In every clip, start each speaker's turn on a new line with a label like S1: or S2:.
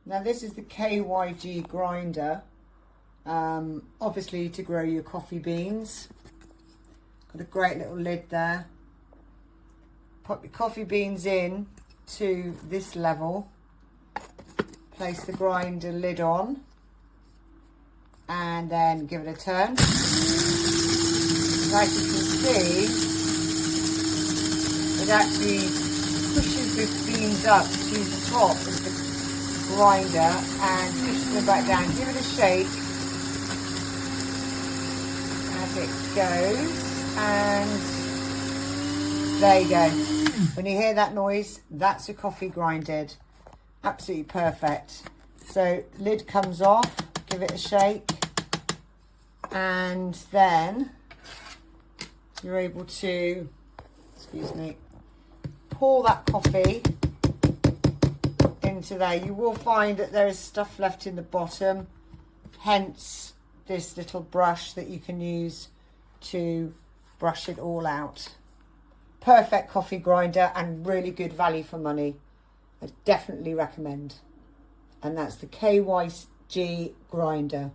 S1: Now this is the KYG grinder, obviously to grow your coffee beans. Got a great little lid there. Pop your coffee beans in to this level. Place the grinder lid on and then give it a turn. Like you can see, it actually pushes the beans up to the top of the grinder and pushes them back down. Give it a shake as it goes, and there you go. When you hear that noise, that's your coffee grinded. Absolutely perfect. So lid comes off, give it a shake, and then you're able to, excuse me, pour that coffee into there. You will find that there is stuff left in the bottom, hence this little brush that you can use to brush it all out. Perfect coffee grinder and really good value for money. I definitely recommend. And that's the KYG grinder.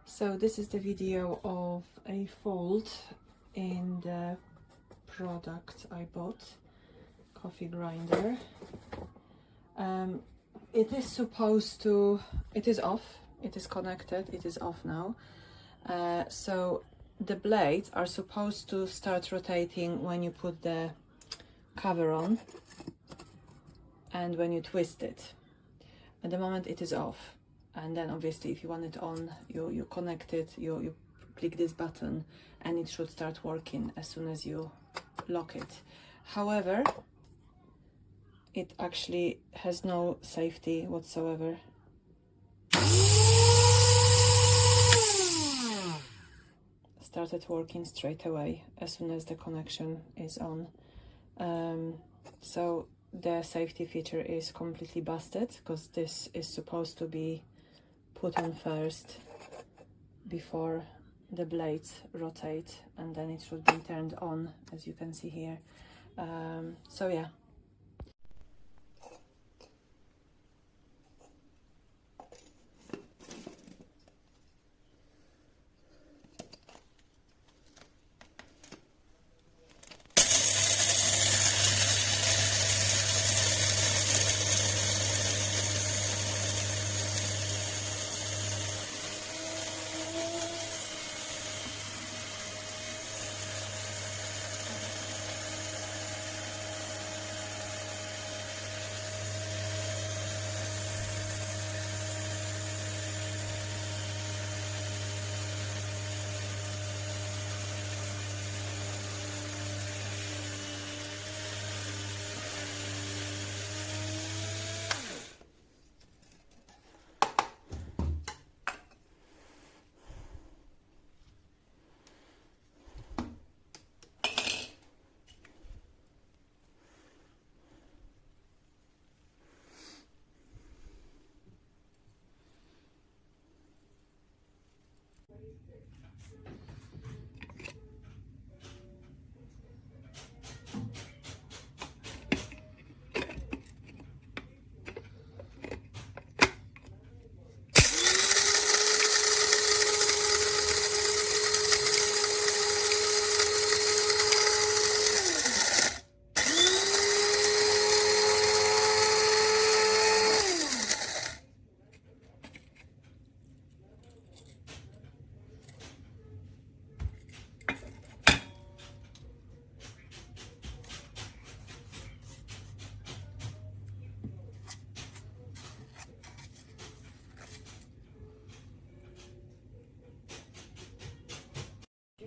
S1: So this is the video of a fault in the product I bought, coffee grinder. It is supposed to, it is off, it is connected, it is off now. So the blades are supposed to start rotating when you put the cover on and when you twist it. At the moment it is off. And then obviously if you want it on, you connect it, you click this button and it should start working as soon as you lock it. However, it actually has no safety whatsoever. Started working straight away as soon as the connection is on. So the safety feature is completely busted, because this is supposed to be put on first before the blades rotate, and then it should be turned on, as you can see here. So yeah.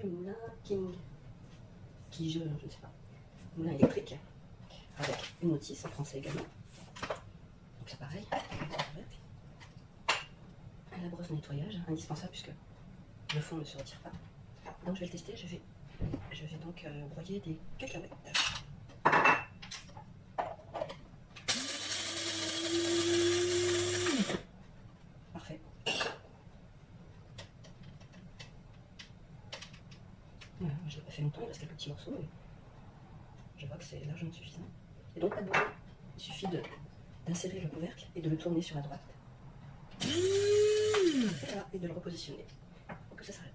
S2: le moulin King. Je ne sais pas. Moulin électrique. Avec une notice en français également. Donc c'est pareil. La brosse de nettoyage, indispensable puisque le fond ne se retire pas. Donc je vais le tester, je vais donc broyer des cacahuètes. Parfait. Voilà, je l'ai pas fait longtemps, il reste quelques petits morceaux, mais je vois que c'est largement suffisant. Et donc pas de boulot, il suffit d'insérer le couvercle et de le tourner sur la droite. Voilà, et de le repositionner pour que ça s'arrête.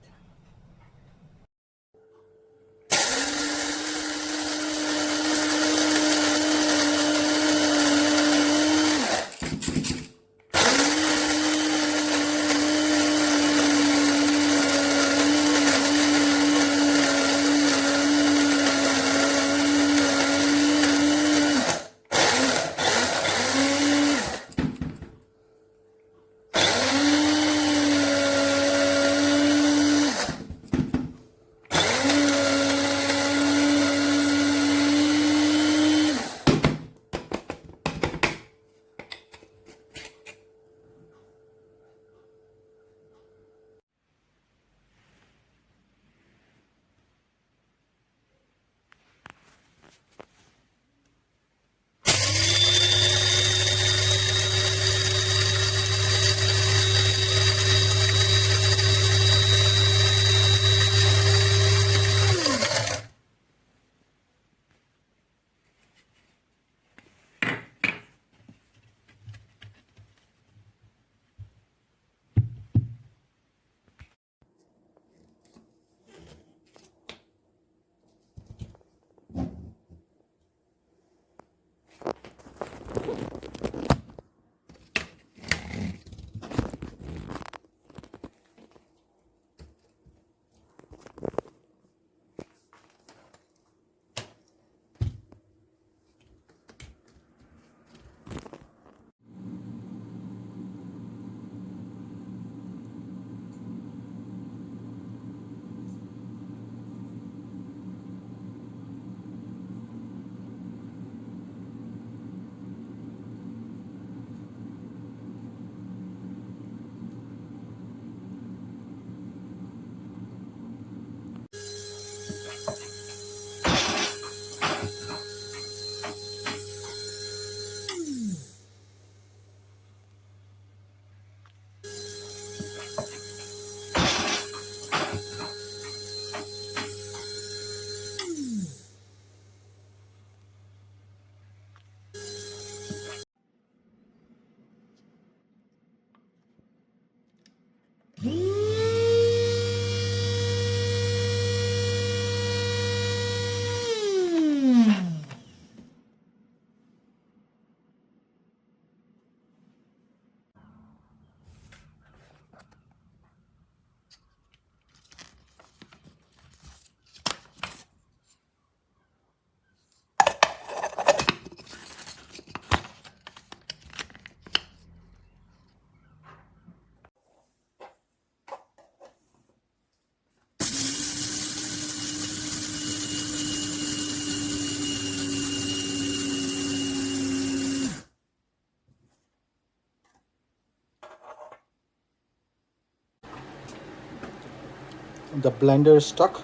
S3: The blender is stuck.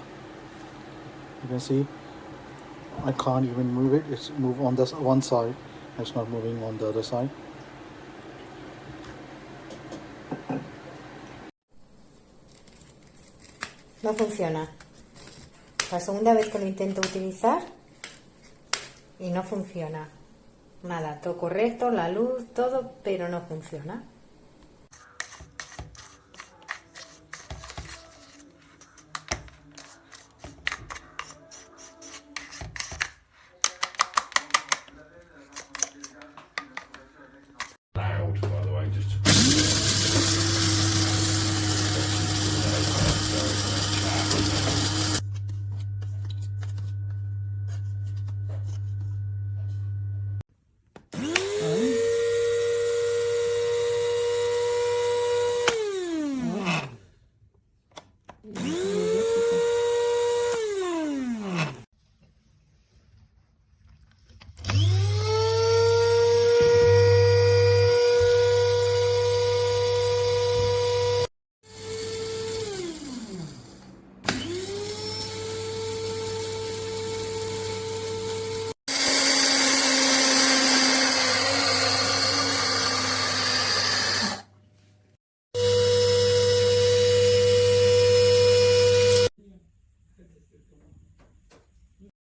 S3: You can see I can't even move it. It's moved on this one side. It's not moving on the other side.
S4: No funciona. La segunda vez que lo intento utilizar y no funciona. Nada, todo correcto, la luz, todo, pero no funciona.